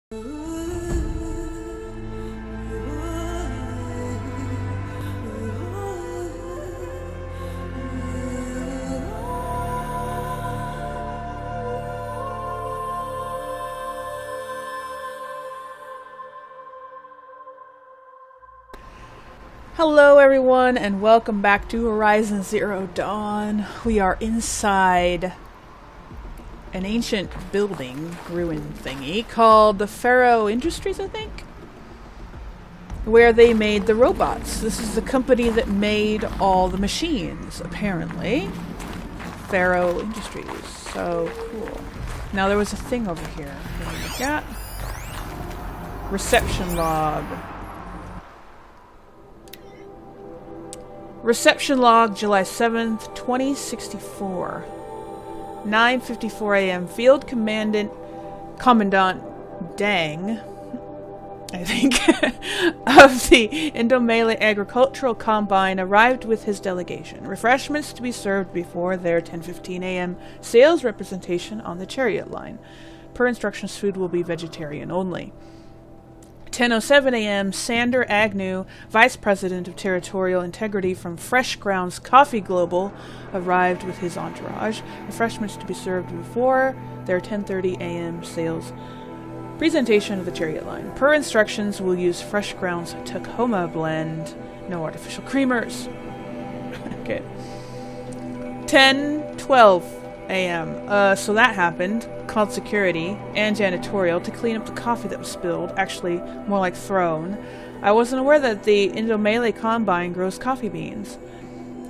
Hello everyone, and welcome back to Horizon Zero Dawn. We are inside an ancient building, ruin thingy, called the Pharaoh Industries, I think? Where they made the robots. This is the company that made all the machines, apparently. Pharaoh Industries. So cool. Now there was a thing over here. What do we look at? Reception log. Reception log, July 7th, 2064. 9:54 a.m. Field Commandant Dang, I think, of the Indo-Malay Agricultural Combine arrived with his delegation. Refreshments to be served before their 10:15 a.m. sales representation on the chariot line. Per instructions, food will be vegetarian only. 10:07 a.m., Sander Agnew, Vice President of Territorial Integrity from Fresh Grounds Coffee Global, arrived with his entourage. Refreshments to be served before their 10:30 a.m. sales presentation of the chariot line. Per instructions, we'll use Fresh Grounds Tacoma blend. No artificial creamers. Okay. 10:12 a.m. So that happened. Called security and janitorial to clean up the coffee that was spilled, actually more like thrown. I wasn't aware that the Indo-Malay Combine grows coffee beans,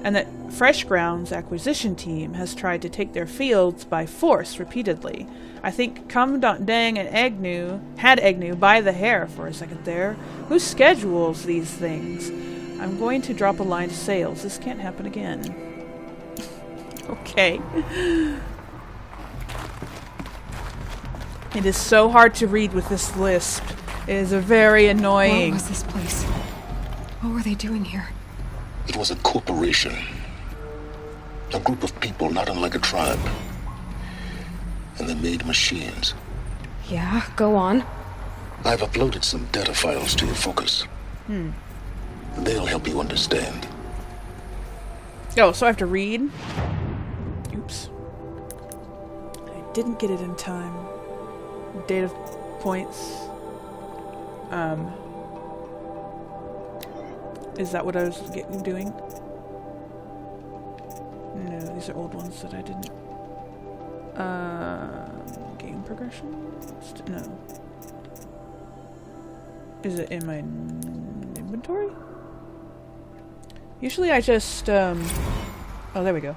and that Fresh Grounds acquisition team has tried to take their fields by force repeatedly. I think Commandant Dang and had Agnew by the hair for a second there. Who schedules these things? I'm going to drop a line to sales. This can't happen again. Okay. It is so hard to read with this lisp. It is very annoying. What was this place? What were they doing here? It was a corporation. A group of people not unlike a tribe. And they made machines. Yeah, go on. I've uploaded some data files to your focus. They'll help you understand. Oh, so I have to read? Oops. I didn't get it in time. Data points. Is that what I was doing? No, these are old ones that I didn't. Game progression? No. Is it in my inventory? Usually I just, oh, there we go.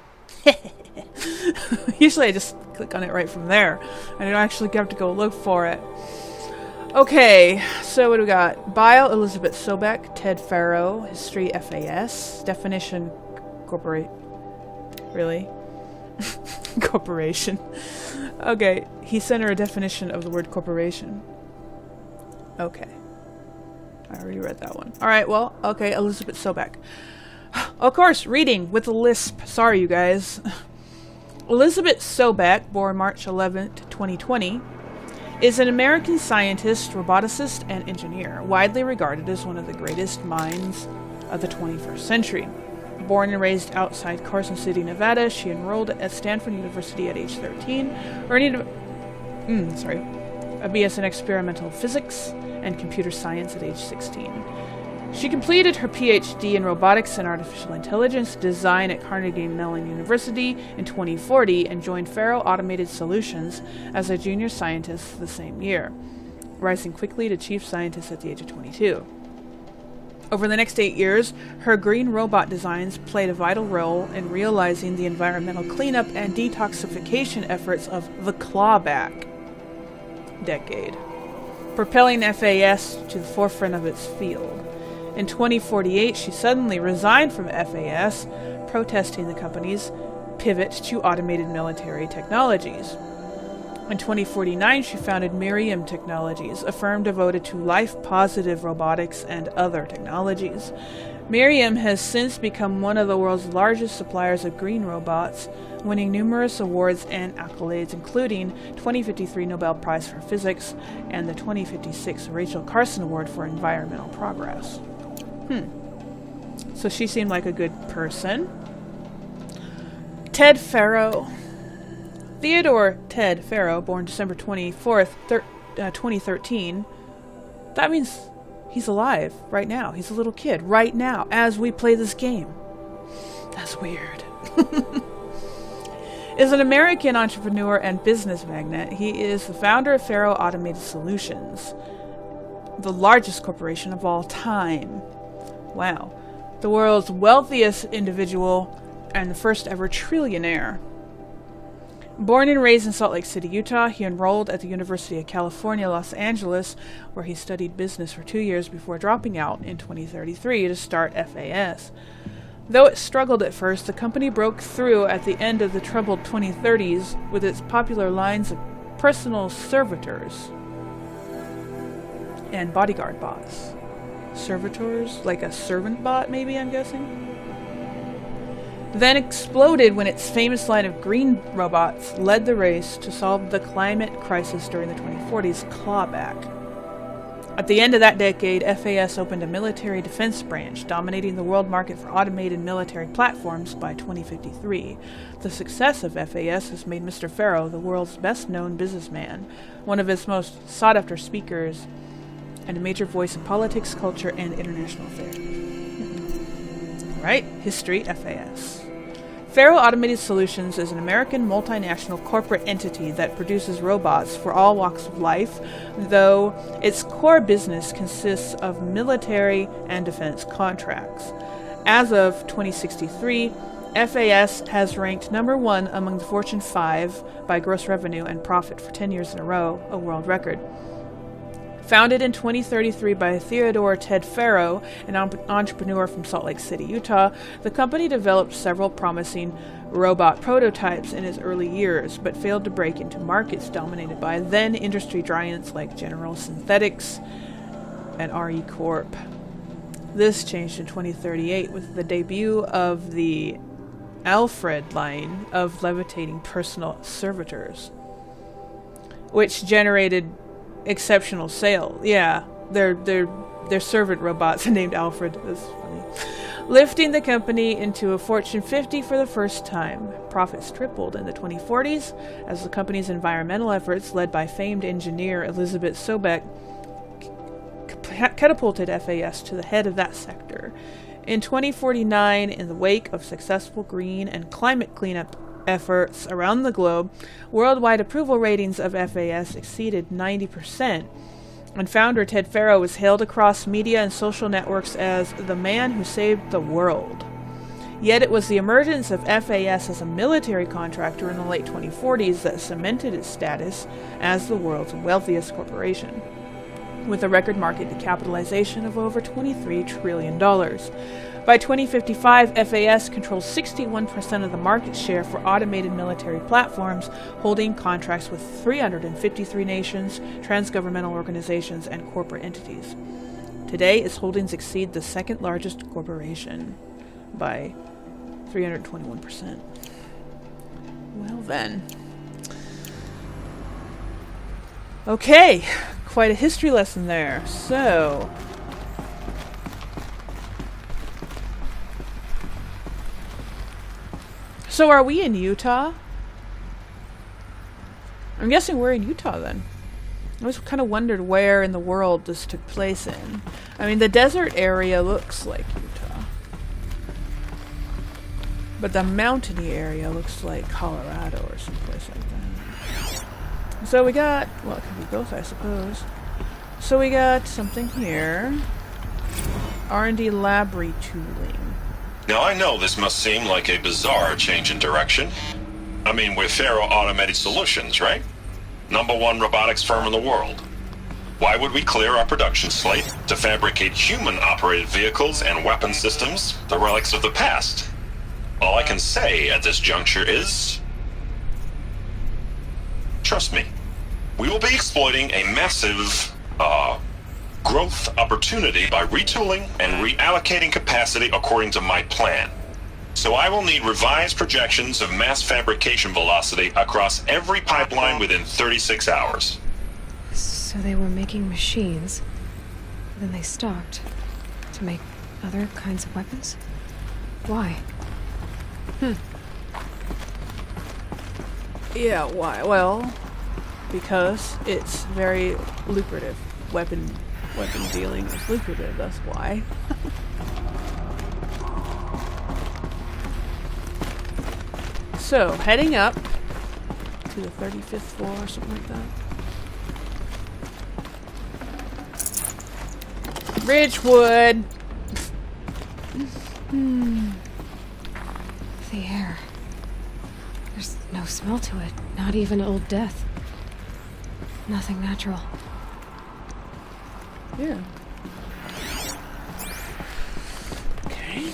Usually I just click on it right from there. I don't actually have to go look for it. Okay, so what do we got? Bio, Elizabeth Sobek, Ted Farrow, History FAS, Definition Really? Corporation. Okay, he sent her a definition of the word corporation. Okay. I already read that one. Alright, well, okay, Elizabeth Sobek. Of course, reading with a lisp. Sorry, you guys. Elizabeth Sobek, born March 11th, 2020, is an American scientist, roboticist, and engineer, widely regarded as one of the greatest minds of the 21st century. Born and raised outside Carson City, Nevada, she enrolled at Stanford University at age 13, earning a BS in experimental physics and computer science at age 16. She completed her PhD in robotics and artificial intelligence design at Carnegie Mellon University in 2040 and joined Faro Automated Solutions as a junior scientist the same year, rising quickly to chief scientist at the age of 22. Over the next 8 years, her green robot designs played a vital role in realizing the environmental cleanup and detoxification efforts of the clawback decade, propelling FAS to the forefront of its field. In 2048, she suddenly resigned from FAS, protesting the company's pivot to automated military technologies. In 2049, she founded Miriam Technologies, a firm devoted to life-positive robotics and other technologies. Miriam has since become one of the world's largest suppliers of green robots, winning numerous awards and accolades, including 2053 Nobel Prize for Physics and the 2056 Rachel Carson Award for Environmental Progress. So she seemed like a good person. Ted Farrow. Theodore Ted Farrow, born December 24th, 2013. That means he's alive right now. He's a little kid right now as we play this game. That's weird. Is an American entrepreneur and business magnate. He is the founder of Farrow Automated Solutions, the largest corporation of all time. Wow. The world's wealthiest individual and the first ever trillionaire. Born and raised in Salt Lake City, Utah, he enrolled at the University of California, Los Angeles, where he studied business for 2 years before dropping out in 2033 to start FAS. Though it struggled at first, the company broke through at the end of the troubled 2030s with its popular lines of personal servitors and bodyguard bots. Servitors? Like a servant bot, maybe, I'm guessing? Then exploded when its famous line of green robots led the race to solve the climate crisis during the 2040s clawback. At the end of that decade, FAS opened a military defense branch, dominating the world market for automated military platforms by 2053. The success of FAS has made Mr. Farrow the world's best-known businessman, one of its most sought-after speakers, and a major voice in politics, culture, and international affairs. Right? History, FAS. Farrow Automated Solutions is an American multinational corporate entity that produces robots for all walks of life, though its core business consists of military and defense contracts. As of 2063, FAS has ranked number 1 among the Fortune 5 by gross revenue and profit for 10 years in a row, a world record. Founded in 2033 by Theodore Ted Farrow, an entrepreneur from Salt Lake City, Utah, the company developed several promising robot prototypes in its early years, but failed to break into markets dominated by then industry giants like General Synthetics and RE Corp. This changed in 2038 with the debut of the Alfred line of levitating personal servitors, which generated exceptional sales. Yeah, their servant robots named Alfred. That's funny. Lifting the company into a Fortune 50 for the first time. Profits tripled in the 2040s as the company's environmental efforts, led by famed engineer Elizabeth Sobeck, catapulted FAS to the head of that sector. In 2049, in the wake of successful green and climate cleanup efforts around the globe, worldwide approval ratings of FAS exceeded 90%, and founder Ted Farrow was hailed across media and social networks as the man who saved the world. Yet it was the emergence of FAS as a military contractor in the late 2040s that cemented its status as the world's wealthiest corporation, with a record market capitalization of over $23 trillion. By 2055, FAS controls 61% of the market share for automated military platforms, holding contracts with 353 nations, transgovernmental organizations, and corporate entities. Today, its holdings exceed the second largest corporation by 321%. Well then. Okay, quite a history lesson there. So are we in Utah? I'm guessing we're in Utah then. I always kind of wondered where in the world this took place in. I mean, the desert area looks like Utah, but the mountainy area looks like Colorado or someplace like that. So we got, well, it could be both, I suppose. So we got something here. R&D lab retooling. Now, I know this must seem like a bizarre change in direction. I mean, we're Farrow Automated Solutions, right? #1 robotics firm in the world. Why would we clear our production slate to fabricate human-operated vehicles and weapon systems, the relics of the past? All I can say at this juncture is, trust me, We will be exploiting a massive, growth opportunity by retooling and reallocating capacity according to my plan. So I will need revised projections of mass fabrication velocity across every pipeline within 36 hours. So they were making machines, then they stopped to make other kinds of weapons? Why? Yeah, why? Well, because it's very lucrative. Weapon dealing is lucrative, that's why. So, heading up to the 35th floor or something like that. Ridgewood! The air. There's no smell to it. Not even Old Death. Nothing natural. Yeah. Okay.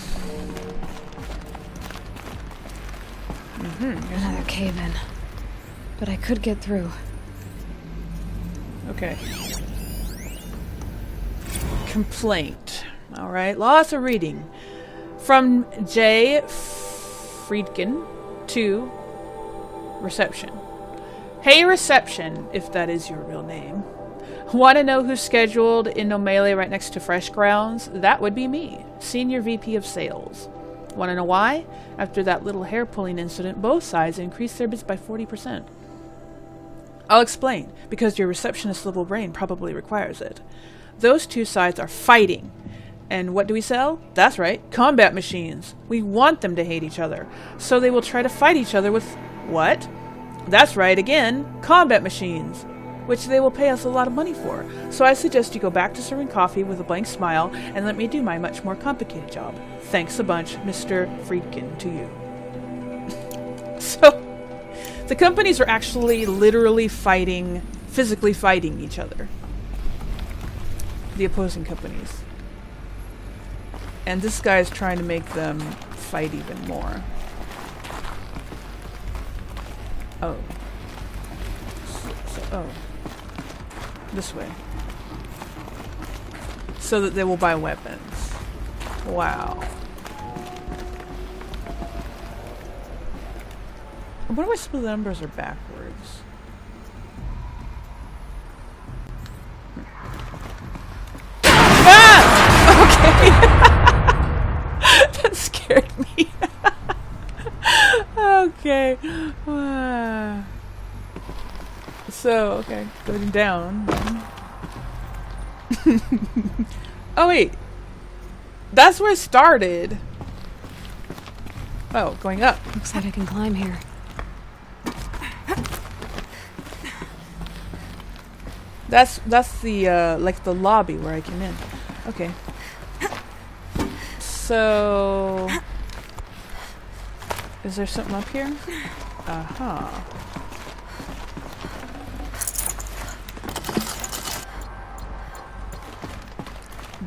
Another cave-in. But I could get through. Okay. Complaint. Alright, lots of reading. From J. Friedkin to Reception. Hey Reception, if that is your real name. Want to know who's scheduled in No Melee right next to Fresh Grounds? That would be me, Senior VP of Sales. Want to know why? After that little hair-pulling incident, both sides increased their bids by 40%. I'll explain, because your receptionist-level brain probably requires it. Those two sides are fighting. And what do we sell? That's right, combat machines. We want them to hate each other. So they will try to fight each other with... what? That's right, again, combat machines. Which they will pay us a lot of money for. So I suggest you go back to serving coffee with a blank smile and let me do my much more complicated job. Thanks a bunch, Mr. Friedkin, to you. So, the companies are actually literally fighting, physically fighting each other. The opposing companies. And this guy is trying to make them fight even more. Oh. Oh. This way. So that they will buy weapons. Wow. I wonder why some of the numbers are backwards. Ah! Okay. That scared me. Okay. So, okay, going down. Oh wait, that's where it started. Oh, going up. Looks like I can climb here. That's the like the lobby where I came in. Okay. So, is there something up here? Aha.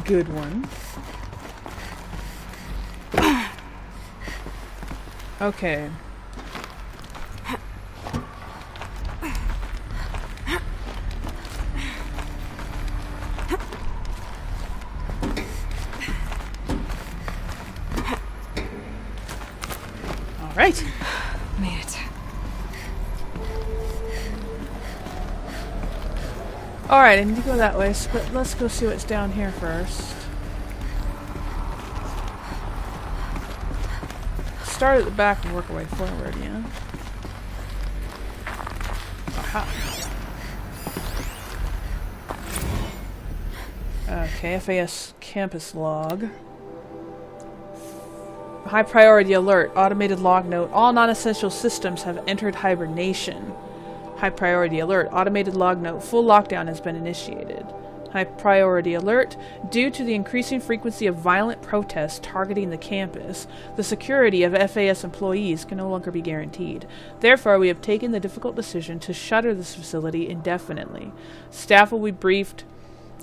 Good one. Okay. All right. Made it. Alright, I need to go that way, but let's go see what's down here first. Start at the back and work our way forward, yeah? Aha. Okay, FAS campus log. High priority alert. Automated log note. All non-essential systems have entered hibernation. High priority alert. Automated log note. Full lockdown has been initiated. High priority alert. Due to the increasing frequency of violent protests targeting the campus, the security of FAS employees can no longer be guaranteed. Therefore, we have taken the difficult decision to shutter this facility indefinitely. Staff will be briefed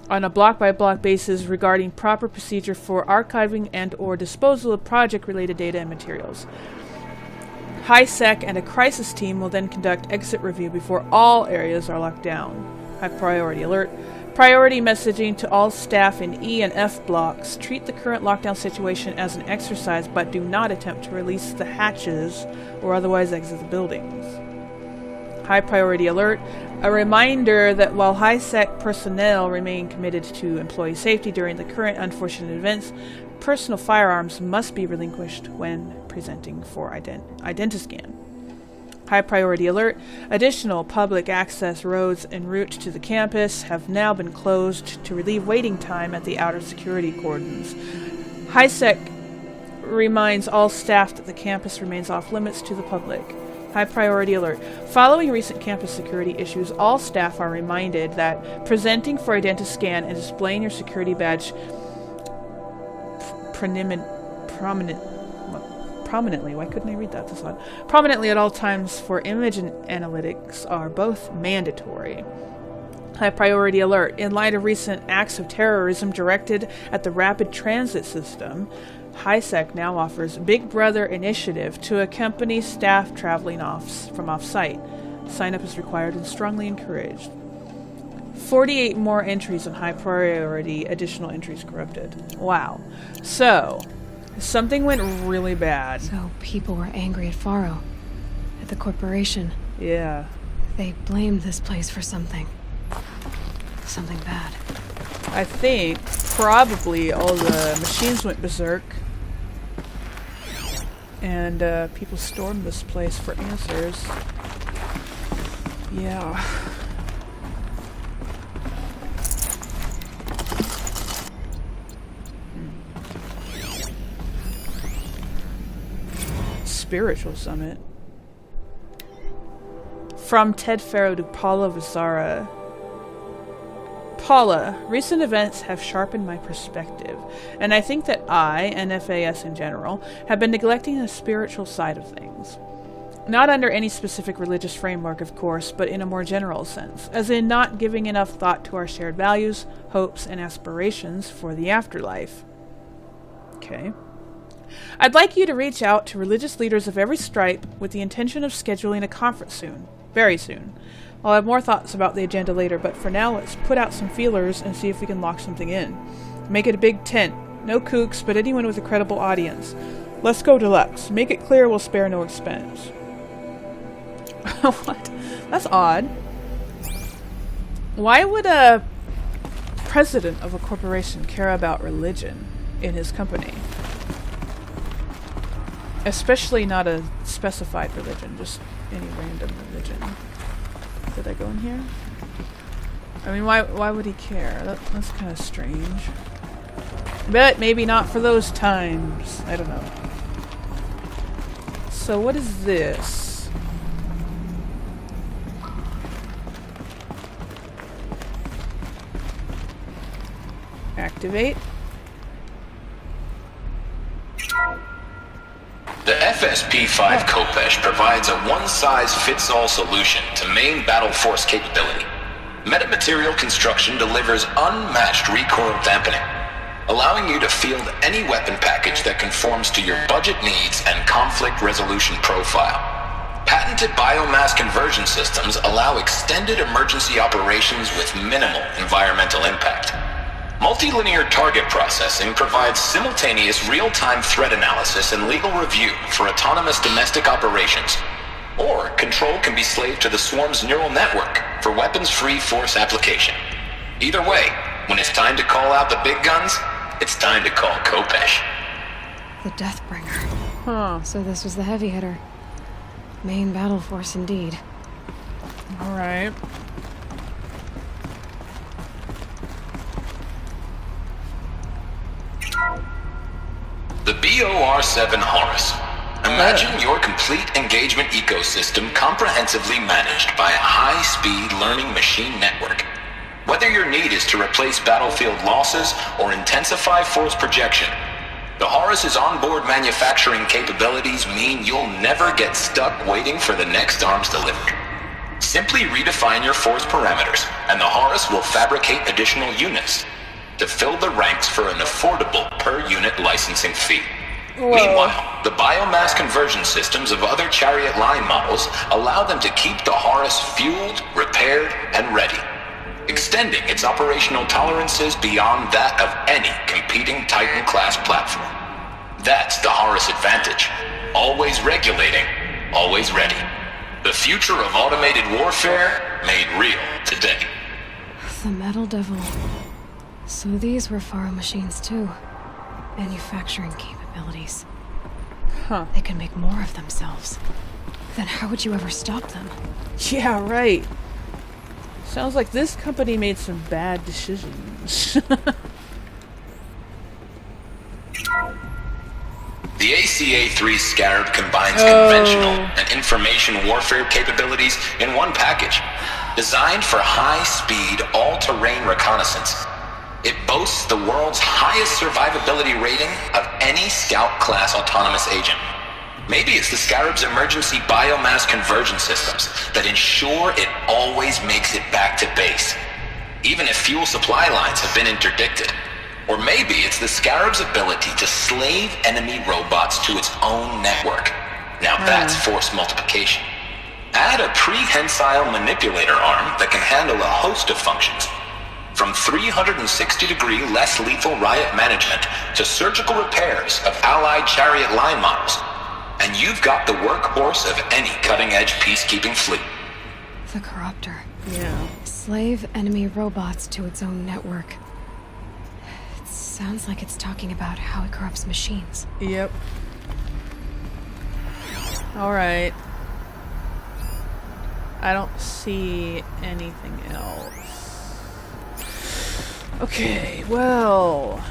on a block-by-block basis regarding proper procedure for archiving and/or disposal of project-related data and materials. High-Sec and a crisis team will then conduct exit review before all areas are locked down. High priority alert. Priority messaging to all staff in E and F blocks. Treat the current lockdown situation as an exercise, but do not attempt to release the hatches or otherwise exit the buildings. High priority alert. A reminder that while high-sec personnel remain committed to employee safety during the current unfortunate events, personal firearms must be relinquished when presenting for Identiscan. High priority alert. Additional public access roads en route to the campus have now been closed to relieve waiting time at the outer security cordons. High-sec reminds all staff that the campus remains off limits to the public. High priority alert. Following recent campus security issues, all staff are reminded that presenting for Identiscan and displaying your security badge prominently, why couldn't I read that this odd? Prominently at all times for image and analytics are both mandatory. High priority alert. In light of recent acts of terrorism directed at the rapid transit system, High-Sec now offers Big Brother initiative to accompany staff traveling from off-site. Sign-up is required and strongly encouraged. 48 more entries on high priority, additional entries corrupted. Wow. So, something went really bad. So people were angry at Faro, at the corporation. Yeah. They blamed this place for something. Something bad. I think probably all the machines went berserk. And people stormed this place for answers. Yeah. Spiritual Summit. From Ted Faro to Paula Vizara. Paula, recent events have sharpened my perspective, and I think that I, and FAS in general, have been neglecting the spiritual side of things. Not under any specific religious framework, of course, but in a more general sense, as in not giving enough thought to our shared values, hopes, and aspirations for the afterlife. Okay. I'd like you to reach out to religious leaders of every stripe with the intention of scheduling a conference soon. Very soon. I'll have more thoughts about the agenda later, but for now let's put out some feelers and see if we can lock something in. Make it a big tent. No kooks, but anyone with a credible audience. Let's go deluxe. Make it clear we'll spare no expense. What? That's odd. Why would a president of a corporation care about religion in his company? Especially not a specified religion, just any random religion. Did I go in here? I mean, why would he care? That's kind of strange. But maybe not for those times. I don't know. So what is this? Activate. The FSP-5 Khopesh provides a one-size-fits-all solution to main battle force capability. Metamaterial construction delivers unmatched recoil dampening, allowing you to field any weapon package that conforms to your budget needs and conflict resolution profile. Patented biomass conversion systems allow extended emergency operations with minimal environmental impact. Multilinear target processing provides simultaneous real-time threat analysis and legal review for autonomous domestic operations. Or control can be slaved to the swarm's neural network for weapons-free force application. Either way, when it's time to call out the big guns, it's time to call Khopesh. The Deathbringer. Huh. So this was the heavy hitter. Main battle force indeed. Alright. The BOR-7 Horus. Imagine your complete engagement ecosystem comprehensively managed by a high-speed learning machine network. Whether your need is to replace battlefield losses or intensify force projection, the Horus's onboard manufacturing capabilities mean you'll never get stuck waiting for the next arms delivery. Simply redefine your force parameters, and the Horus will fabricate additional units to fill the ranks for an affordable per-unit licensing fee. Meanwhile, the biomass conversion systems of other Chariot line models allow them to keep the Horus fueled, repaired, and ready, extending its operational tolerances beyond that of any competing Titan-class platform. That's the Horus advantage. Always regulating, always ready. The future of automated warfare made real today. The Metal Devil. So these were Faro machines too. Manufacturing capabilities. Huh. They can make more of themselves. Then how would you ever stop them? Yeah, right. Sounds like this company made some bad decisions. The ACA-3 Scarab combines conventional and information warfare capabilities in one package. Designed for high-speed, all-terrain reconnaissance, it boasts the world's highest survivability rating of any Scout-class autonomous agent. Maybe it's the Scarab's emergency biomass conversion systems that ensure it always makes it back to base, even if fuel supply lines have been interdicted. Or maybe it's the Scarab's ability to slave enemy robots to its own network. Now that's force multiplication. Add a prehensile manipulator arm that can handle a host of functions, from 360-degree less lethal riot management to surgical repairs of allied Chariot line models, and you've got the workhorse of any cutting-edge peacekeeping fleet. The Corruptor. Yeah. Slave enemy robots to its own network. It sounds like it's talking about how it corrupts machines. Yep. Alright. I don't see anything else. Okay, well...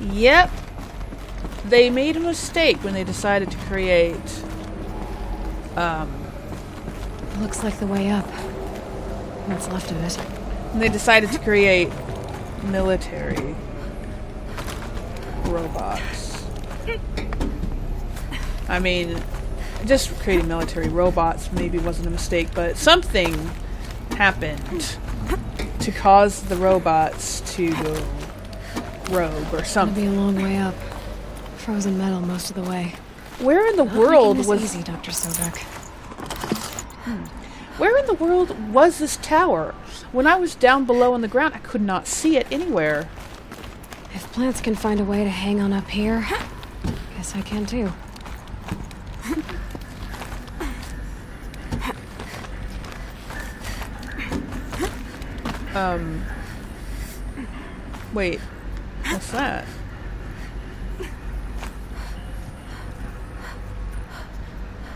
Yep. They made a mistake when they decided to create... Looks like the way up. What's left of it. when they decided to create military robots. I mean, just creating military robots maybe wasn't a mistake, but something happened to cause the robots to go rogue or It'll something. be a long way up. Frozen metal most of the way. Where in the Not world making was this easy, Dr. Sobek? Where in the world was this tower? When I was down below on the ground, I could not see it anywhere. If plants can find a way to hang on up here, guess I can too. Wait. What's that?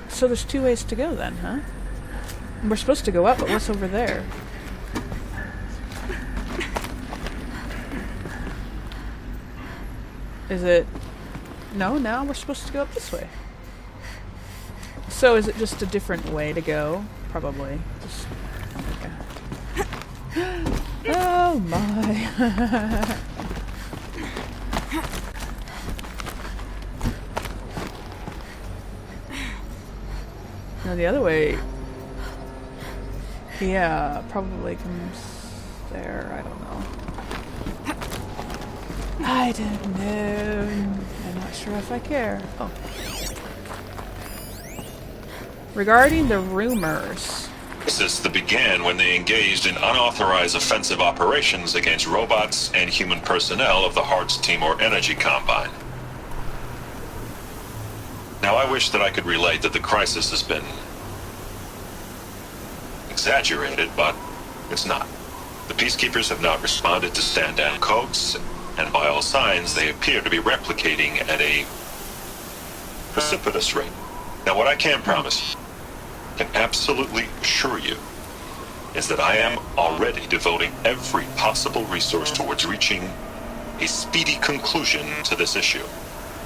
So there's two ways to go then, huh? We're supposed to go up, but what's over there? Is it... No, now we're supposed to go up this way. So is it just a different way to go? Probably. Just... okay. Oh my. No, the other way... yeah, probably comes there. I don't know. I don't know. I'm not sure if I care. Oh. Regarding the rumors... This began when they engaged in unauthorized offensive operations against robots and human personnel of the Hearts Timor Energy Combine. Now, I wish that I could relate that the crisis has been exaggerated, but it's not. The peacekeepers have not responded to stand-down codes, and by all signs, they appear to be replicating at a precipitous rate. Now, what I can promise, can absolutely assure you, is that I am already devoting every possible resource towards reaching a speedy conclusion to this issue.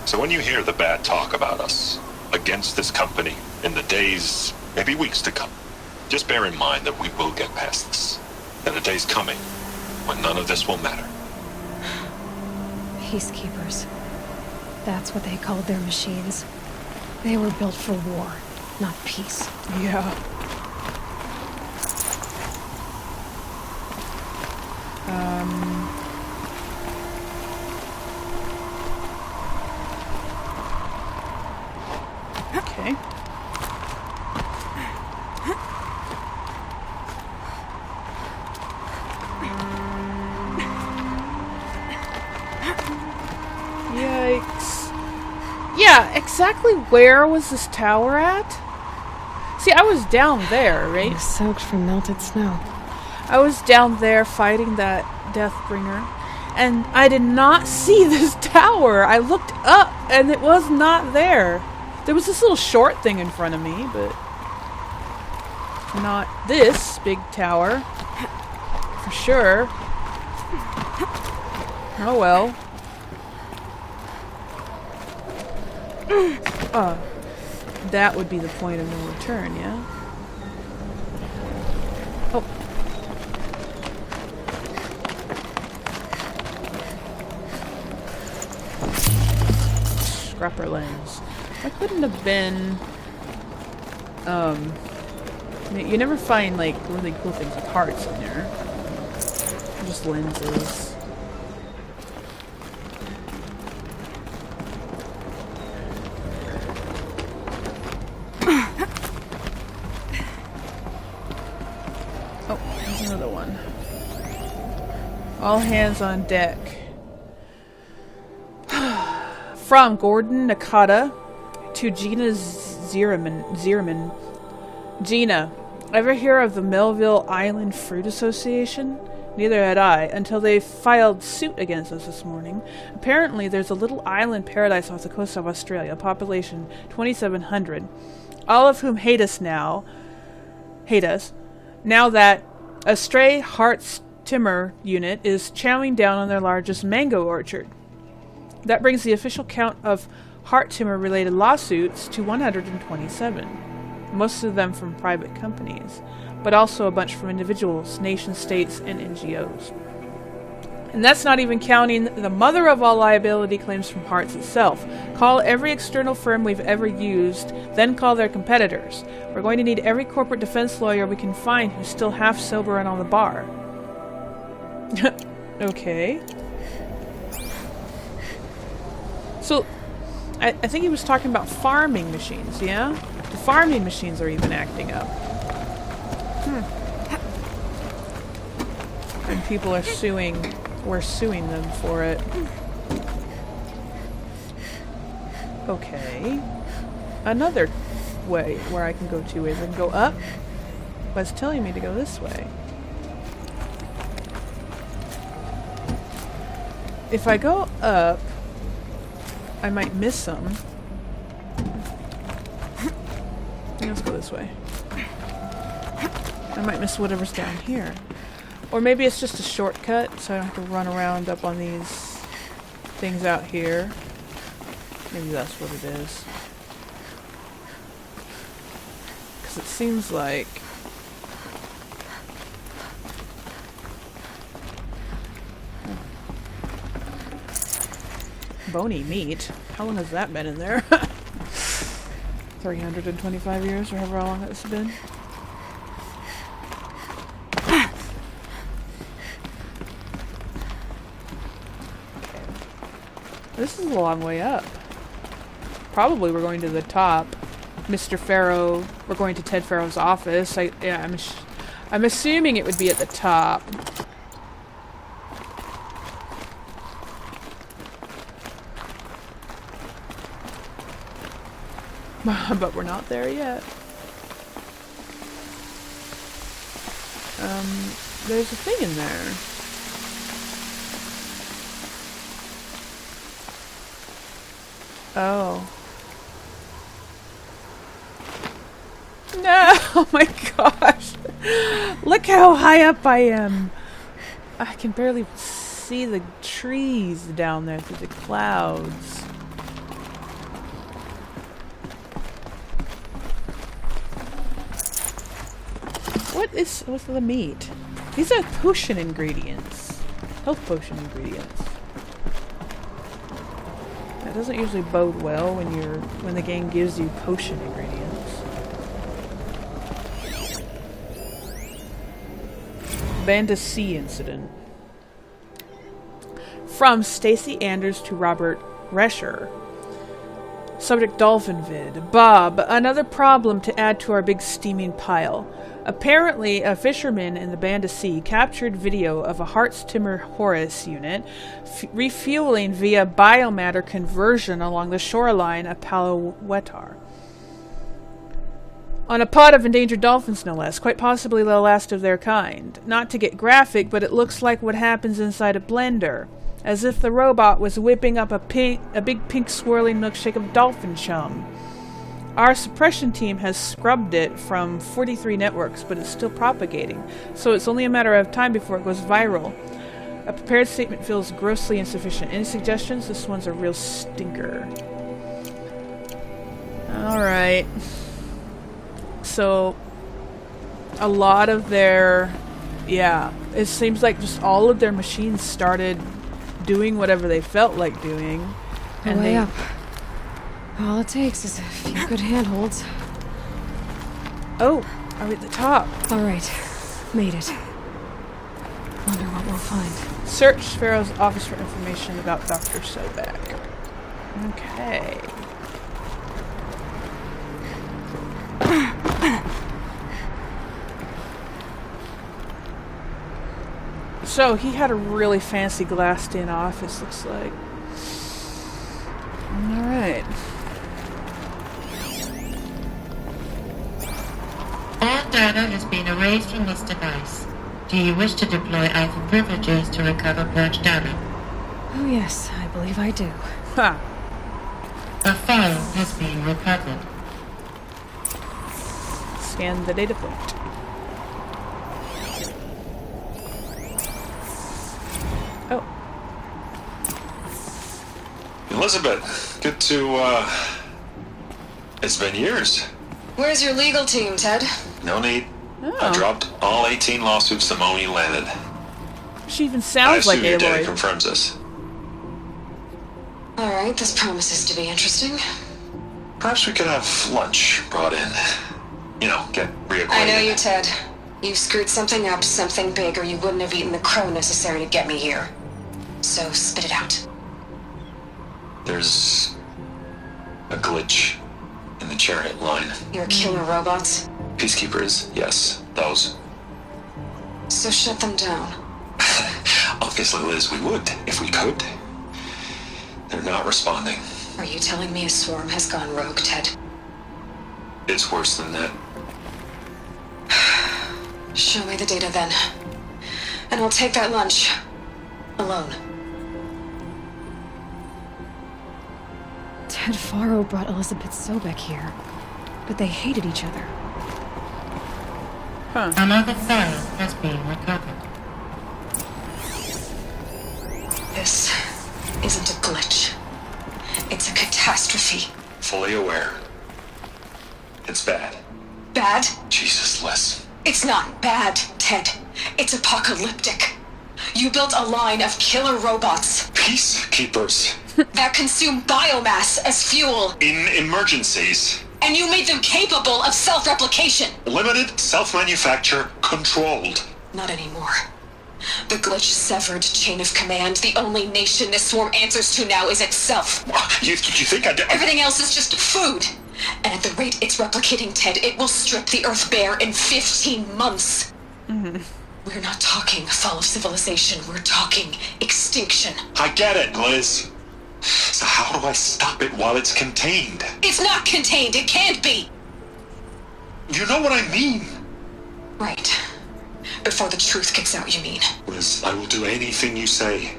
So when you hear the bad talk about us against this company in the days, maybe weeks to come, just bear in mind that we will get past this. And a day's coming when none of this will matter. Peacekeepers. That's what they called their machines. They were built for war, not peace. yeah. Yikes. Yeah, exactly where was this tower at? See, I was down there, right? It was soaked from melted snow. I was down there fighting that Deathbringer, and I did not see this tower. I looked up, and it was not there. There was this little short thing in front of me, but not this big tower. For sure. Oh well. That would be the point of no return, yeah? Oh. Scrapper lens. That couldn't have been... You never find, like, really cool things with hearts in there. Just lenses. Oh, there's another one. All hands on deck. From Gordon Nakata to Gina Zierman. Gina, ever hear of the Melville Island Fruit Association? Neither had I, until they filed suit against us this morning. Apparently, there's a little island paradise off the coast of Australia, population 2,700, all of whom hate us, now that a stray Hart's Timber unit is chowing down on their largest mango orchard. That brings the official count of Hart Timber-related lawsuits to 127. Most of them from private companies, but also a bunch from individuals, nation-states, and NGOs. And that's not even counting the mother of all liability claims from Hart's itself. Call every external firm we've ever used, then call their competitors. We're going to need every corporate defense lawyer we can find who's still half sober and on the bar. Okay. So, I think he was talking about farming machines, yeah? The farming machines are even acting up. And people are suing. We're suing them for it. Okay. Another way where I can go two ways. I can go up, but it's telling me to go this way. If I go up, I might miss some. Let's go this way. I might miss whatever's down here. Or maybe it's just a shortcut, so I don't have to run around up on these things out here. Maybe that's what it is. Because it seems like... Bony meat? How long has that been in there? 325 years, or however long it's been. This is a long way up. Probably we're going to the top. Mr. Farrow, we're going to Ted Farrow's office. I'm assuming it would be at the top. But we're not there yet. There's a thing in there. Oh. No! Oh my gosh! Look how high up I am! I can barely see the trees down there through the clouds. What's the meat? These are potion ingredients. Health potion ingredients. That doesn't usually bode well when the game gives you potion ingredients. Banda C incident. From Stacy Anders to Robert Rescher. Subject Dolphin Vid. Bob, another problem to add to our big steaming pile. Apparently, a fisherman in the Banda Sea captured video of a Hart's Timber Horus unit refueling via biomatter conversion along the shoreline of Palawetar. On a pod of endangered dolphins, no less, quite possibly the last of their kind. Not to get graphic, but it looks like what happens inside a blender, as if the robot was whipping up a big pink swirling milkshake of dolphin chum. Our suppression team has scrubbed it from 43 networks, but it's still propagating, so it's only a matter of time before it goes viral. A prepared statement feels grossly insufficient. Any suggestions? This one's a real stinker. Alright. So, a lot of their... Yeah, it seems like just all of their machines started doing whatever they felt like doing. And way up. All it takes is a few good handholds. Oh, are we at the top? Alright, made it. Wonder what we'll find. Search Pharaoh's office for information about Dr. Sobek. Okay. So, he had a really fancy glassed-in office, looks like. Alright. All data has been erased from this device. Do you wish to deploy alpha privileges to recover purged data? Oh yes, I believe I do. Ha! A file has been recovered. Scan the data point. Oh. Elizabeth, good to, It's been years. Where's your legal team, Ted? No need. Oh. I dropped all 18 lawsuits the moment you landed. She even I sounds like assume your data Aloy. confirms this. Alright, this promises to be interesting. Perhaps we could have lunch brought in. You know, get reacquainted. I know you, Ted. You've screwed something up, something big, or you wouldn't have eaten the crow necessary to get me here. So, spit it out. There's a glitch in the chariot line. Your killer robots? Peacekeepers, yes, those. So shut them down. Obviously, Liz, we would, if we could. They're not responding. Are you telling me a swarm has gone rogue, Ted? It's worse than that. Show me the data then. And I'll take that lunch. Alone. Ted Faro brought Elizabeth Sobek here, but they hated each other. Huh. Another file has been recovered. This isn't a glitch. It's a catastrophe. Fully aware. It's bad. Bad? Jesus, Liz. It's not bad, Ted. It's apocalyptic. You built a line of killer robots Peacekeepers. that consume biomass as fuel, In emergencies. and you made them capable of self-replication. Limited, self-manufacture, controlled. Not anymore. The glitch severed chain of command. The only nation this swarm answers to now is itself. You think I did? Everything else is just food. And at the rate it's replicating, Ted, it will strip the Earth bare in 15 months. We're not talking fall of civilization. We're talking extinction. I get it, Liz. So how do I stop it while it's contained? It's not contained. It can't be. You know what I mean. Right. Before the truth gets out, you mean? Liz, I will do anything you say.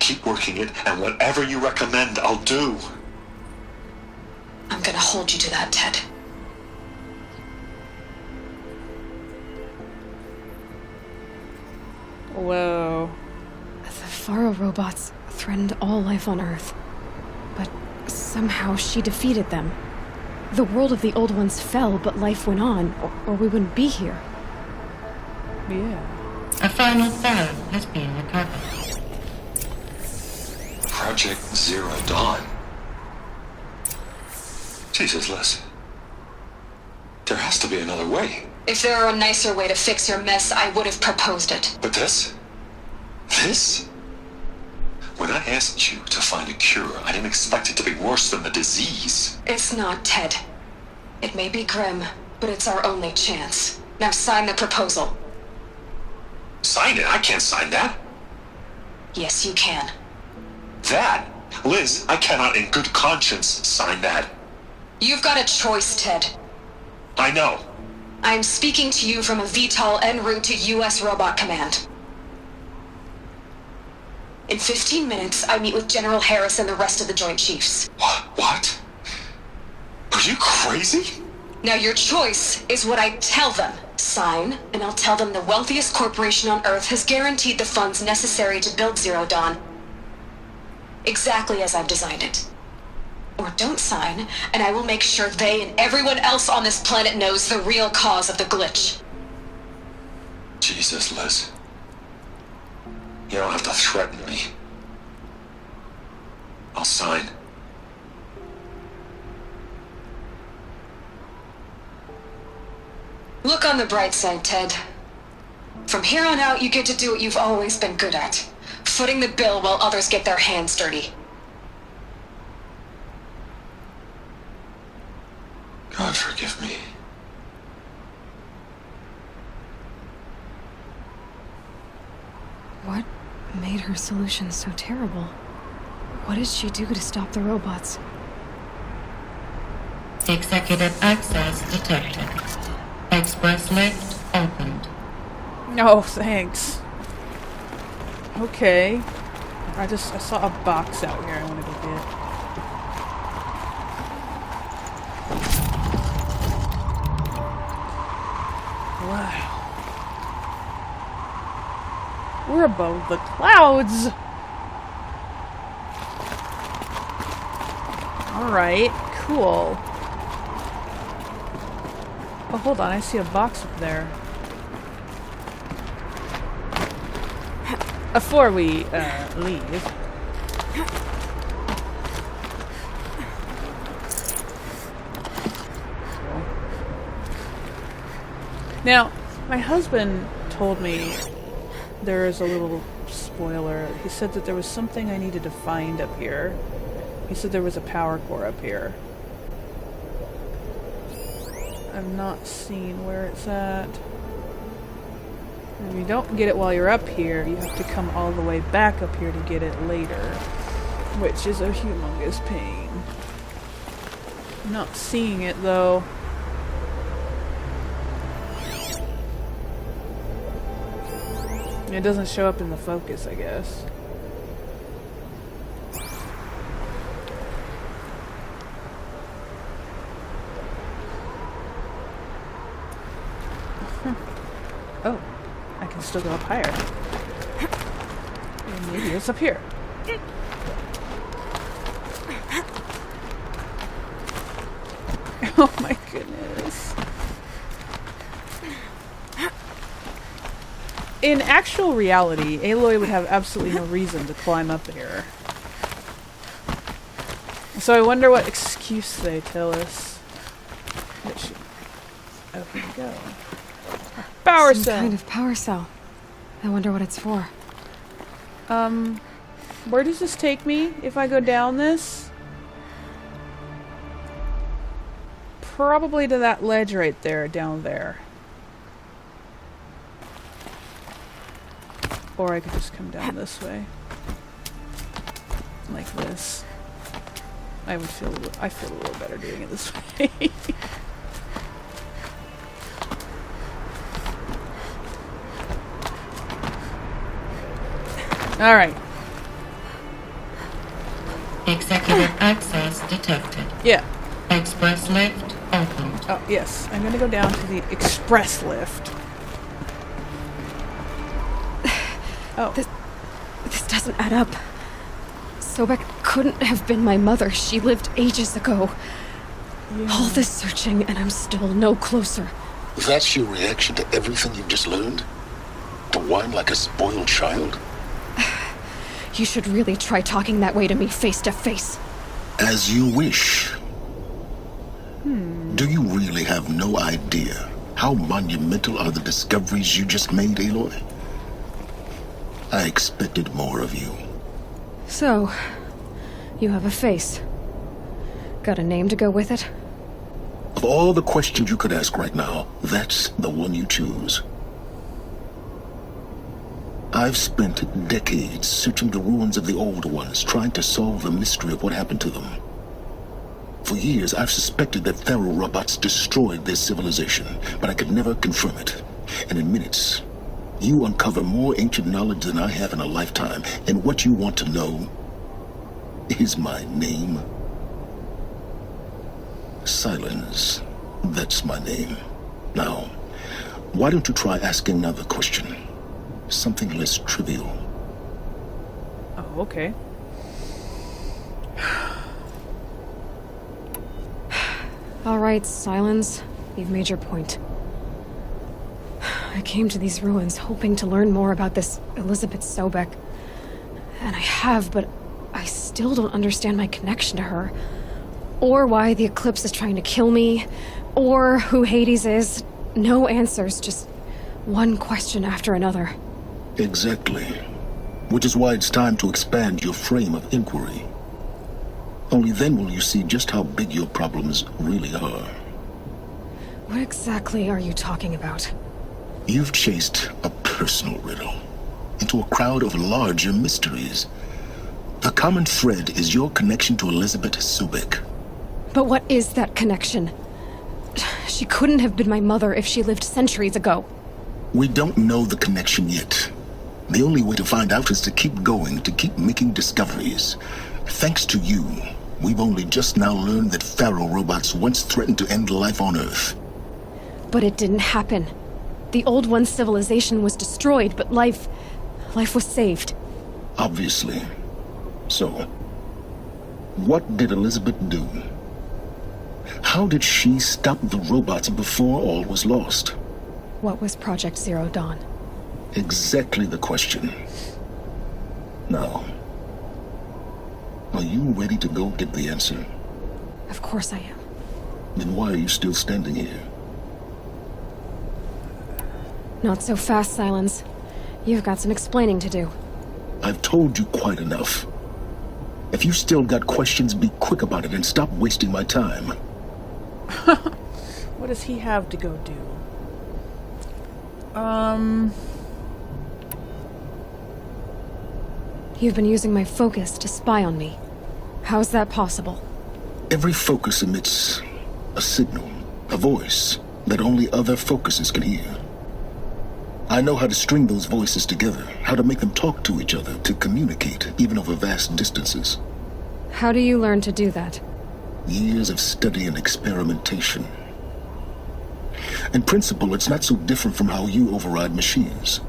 Keep working it, and whatever you recommend, I'll do. I'm gonna hold you to that, Ted. Whoa. The Faro robots threatened all life on Earth. But somehow she defeated them. The world of the old ones fell, but life went on, or we wouldn't be here. Yeah. A final file has been recovered. Project Zero Dawn. Jesus, Liz. There has to be another way. If there were a nicer way to fix your mess, I would have proposed it. But this? This? When I asked you to find a cure, I didn't expect it to be worse than the disease. It's not, Ted. It may be grim, But it's our only chance. Now sign the proposal. Sign it? I can't sign that. Yes, you can. That? Liz, I cannot in good conscience sign that. You've got a choice, Ted. I know. I'm speaking to you from a VTOL en route to U.S. Robot Command. In 15 minutes, I meet with General Harris and the rest of the Joint Chiefs. What? Are you crazy? Now your choice is what I tell them. Sign, and I'll tell them the wealthiest corporation on Earth has guaranteed the funds necessary to build Zero Dawn. Exactly as I've designed it. Or don't sign, and I will make sure they and everyone else on this planet knows the real cause of the glitch. Jesus, Liz. You don't have to threaten me. I'll sign. Look on the bright side, Ted. From here on out, you get to do what you've always been good at. Footing the bill while others get their hands dirty. God forgive me. What made her solution so terrible? What did she do to stop the robots? Executive access detected. Express lift opened. Oh, thanks. Okay. I saw a box out here I want to go get. Wow. We're above the clouds! Alright, cool. Oh, hold on, I see a box up there. Before we, leave. Now, my husband told me there is a little spoiler. He said that there was something I needed to find up here. He said there was a power core up here. I've not seen where it's at. If you don't get it while you're up here, you have to come all the way back up here to get it later. Which is a humongous pain. I'm not seeing it though. It doesn't show up in the focus, I guess. Oh, I can still go up higher. Maybe it's up here. Oh my goodness. In actual reality, Aloy would have absolutely no reason to climb up here. So I wonder what excuse they tell us. Oh, here we go. Power Some cell. kind of power cell. I wonder what it's for. Where does this take me if I go down this? Probably to that ledge right there, down there. Or I could just come down this way. Like this. I feel a little better doing it this way. Alright. Executive access detected. Yeah. Express lift opened. Oh, yes. I'm gonna go down to the express lift. Oh. This doesn't add up. Sobek couldn't have been my mother. She lived ages ago. Yeah. All this searching and I'm still no closer. That's your reaction to everything you've just learned? To whine like a spoiled child? You should really try talking that way to me face to face. As you wish. Do you really have no idea how monumental are the discoveries you just made, Aloy? I expected more of you. So, you have a face. Got a name to go with it? Of all the questions you could ask right now, that's the one you choose. I've spent decades searching the ruins of the old ones, trying to solve the mystery of what happened to them. For years, I've suspected that Thero robots destroyed their civilization, but I could never confirm it. And in minutes, you uncover more ancient knowledge than I have in a lifetime, and what you want to know is my name. Silence. That's my name. Now, why don't you try asking another question? Something less trivial. Oh, okay. All right, Silence. You've made your point. I came to these ruins hoping to learn more about this Elizabeth Sobek. And I have, but I still don't understand my connection to her. Or why the Eclipse is trying to kill me. Or who Hades is. No answers, just one question after another. Exactly. Which is why it's time to expand your frame of inquiry. Only then will you see just how big your problems really are. What exactly are you talking about? You've chased a personal riddle into a crowd of larger mysteries. The common thread is your connection to Elizabeth Sobek. But what is that connection? She couldn't have been my mother if she lived centuries ago. We don't know the connection yet. The only way to find out is to keep going, to keep making discoveries. Thanks to you, we've only just now learned that Pharaoh robots once threatened to end life on Earth. But it didn't happen. The Old One's civilization was destroyed, but life was saved. Obviously. So, what did Elizabeth do? How did she stop the robots before all was lost? What was Project Zero Dawn? Exactly the question. Now, are you ready to go get the answer? Of course I am. Then why are you still standing here? Not so fast, Silence. You've got some explaining to do. I've told you quite enough. If you still got questions, be quick about it and stop wasting my time. What does he have to go do? You've been using my focus to spy on me. How's that possible? Every focus emits a signal, a voice, that only other focuses can hear. I know how to string those voices together, how to make them talk to each other, to communicate, even over vast distances. How do you learn to do that? Years of study and experimentation. In principle, it's not so different from how you override machines.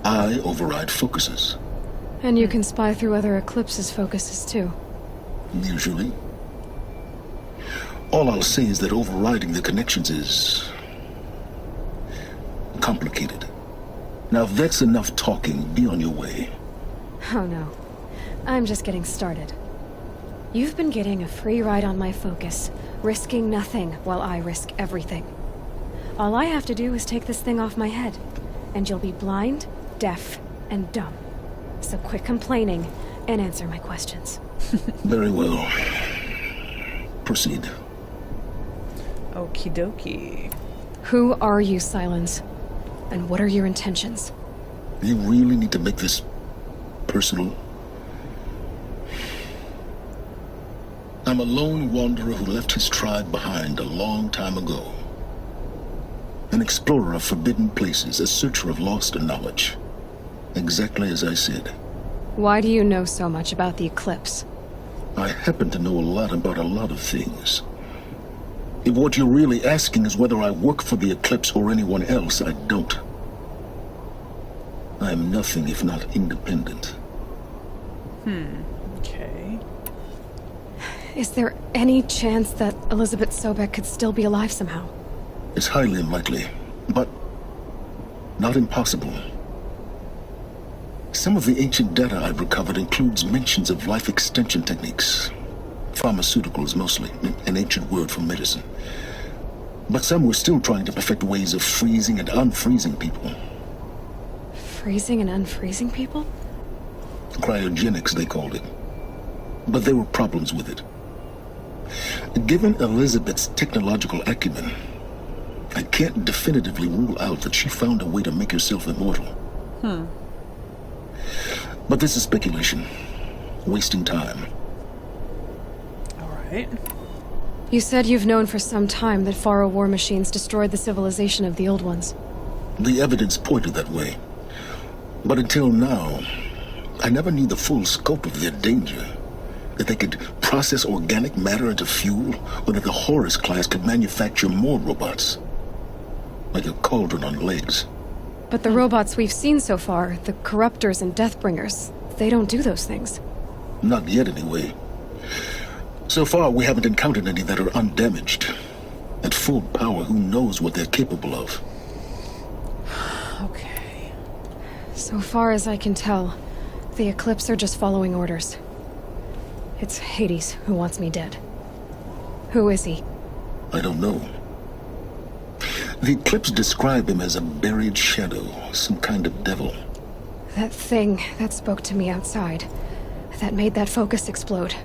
I override focuses. And you can spy through other Eclipse's focuses, too. Usually. All I'll say is that overriding the connections is complicated. Now, if that's enough talking, be on your way. Oh no. I'm just getting started. You've been getting a free ride on my focus, risking nothing while I risk everything. All I have to do is take this thing off my head, and you'll be blind, deaf, and dumb. So quit complaining and answer my questions. Very well. Proceed. Okie dokie. Who are you, Silence? And what are your intentions? You really need to make this personal? I'm a lone wanderer who left his tribe behind a long time ago. An explorer of forbidden places, a searcher of lost knowledge. Exactly as I said. Why do you know so much about the Eclipse? I happen to know a lot about a lot of things. If what you're really asking is whether I work for the Eclipse or anyone else, I don't. I am nothing if not independent. Okay. Is there any chance that Elizabeth Sobek could still be alive somehow? It's highly unlikely, but not impossible. Some of the ancient data I've recovered includes mentions of life extension techniques. Pharmaceuticals, mostly, an ancient word for medicine. But some were still trying to perfect ways of freezing and unfreezing people. Freezing and unfreezing people? Cryogenics, they called it. But there were problems with it. Given Elizabeth's technological acumen, I can't definitively rule out that she found a way to make herself immortal. But this is speculation. Wasting time. Alright. You said you've known for some time that Faro war machines destroyed the civilization of the old ones. The evidence pointed that way. But until now, I never knew the full scope of their danger. That they could process organic matter into fuel, or that the Horus class could manufacture more robots. Like a cauldron on legs. But the robots we've seen so far, the Corruptors and Deathbringers, they don't do those things. Not yet, anyway. So far, we haven't encountered any that are undamaged. At full power, who knows what they're capable of? Okay. So far as I can tell, the Eclipse are just following orders. It's Hades who wants me dead. Who is he? I don't know. The Eclipse describe him as a buried shadow, some kind of devil. That thing that spoke to me outside, that made that focus explode.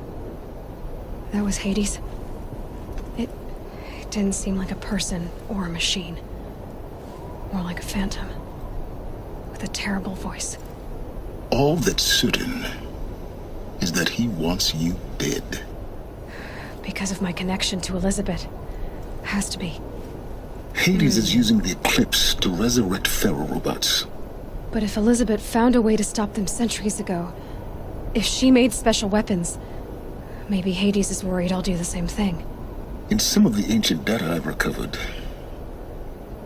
That was Hades. It didn't seem like a person or a machine. More like a phantom. With a terrible voice. All that's certain is that he wants you dead. Because of my connection to Elizabeth. Has to be. Hades is using the Eclipse to resurrect Pharaoh robots. But if Elizabeth found a way to stop them centuries ago, if she made special weapons, maybe Hades is worried I'll do the same thing. In some of the ancient data I've recovered,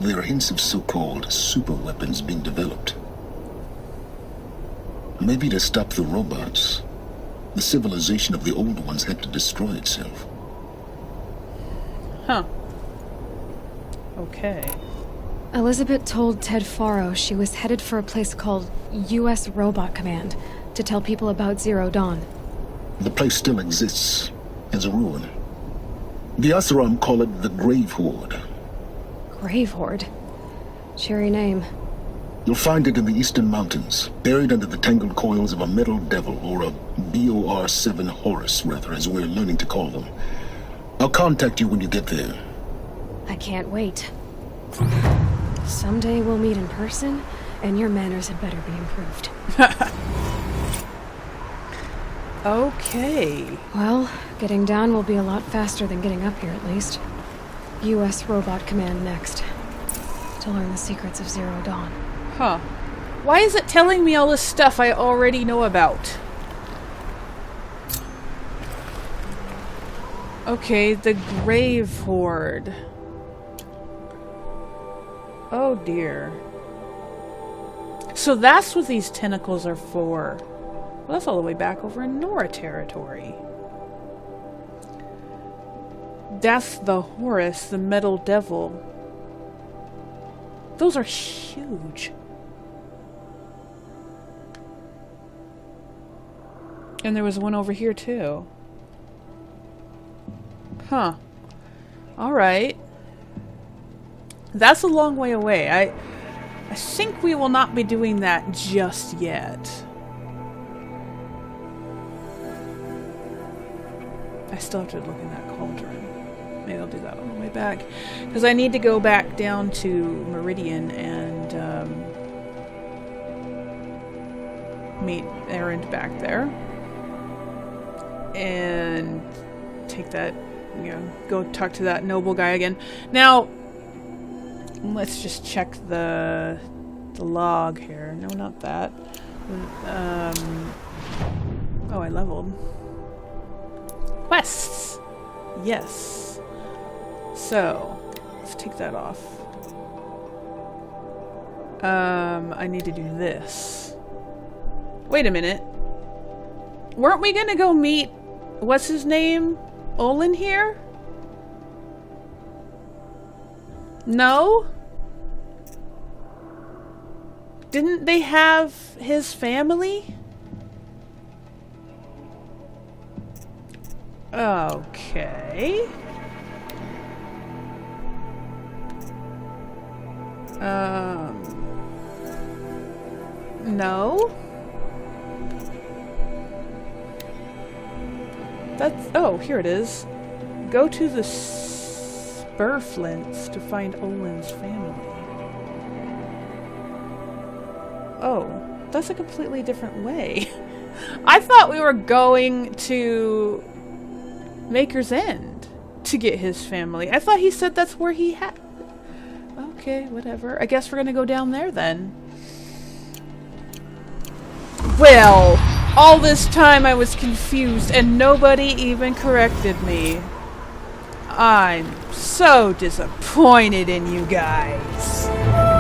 there are hints of so-called super weapons being developed. Maybe to stop the robots, the civilization of the old ones had to destroy itself. Huh. Okay. Elizabeth told Ted Faro she was headed for a place called U.S. Robot Command to tell people about Zero Dawn. The place still exists as a ruin. The Asaram call it the Grave Horde. Grave Horde? Cheery name. You'll find it in the eastern mountains, buried under the tangled coils of a metal devil, or a BOR-7 Horus, rather, as we're learning to call them. I'll contact you when you get there. I can't wait. Someday we'll meet in person, and your manners had better be improved. Okay. Well, getting down will be a lot faster than getting up here, at least. U.S. Robot Command next. To learn the secrets of Zero Dawn. Huh. Why is it telling me all this stuff I already know about? Okay, the Grave Horde. Oh dear. So that's what these tentacles are for. Well, that's all the way back over in Nora territory. That's the Horus, the metal devil. Those are huge. And there was one over here too. Huh. Alright. That's a long way away. I think we will not be doing that just yet. I still have to look in that cauldron. Maybe I'll do that on the way back. Because I need to go back down to Meridian and meet Erend back there. And take that, you know, go talk to that noble guy again. Now, let's just check the log here. No, not that. Oh, I leveled. Quests! Yes. So, let's take that off. I need to do this. Wait a minute. Weren't we gonna go meet, what's his name? Olin here? No? Didn't they have his family? Okay. No? That's... oh, here it is. Go to the Spurflints to find Olin's family. Oh, that's a completely different way. I thought we were going to Maker's End to get his family. I thought he said that's where he had... Okay, whatever. I guess we're gonna go down there then. Well, all this time I was confused and nobody even corrected me. I'm so disappointed in you guys.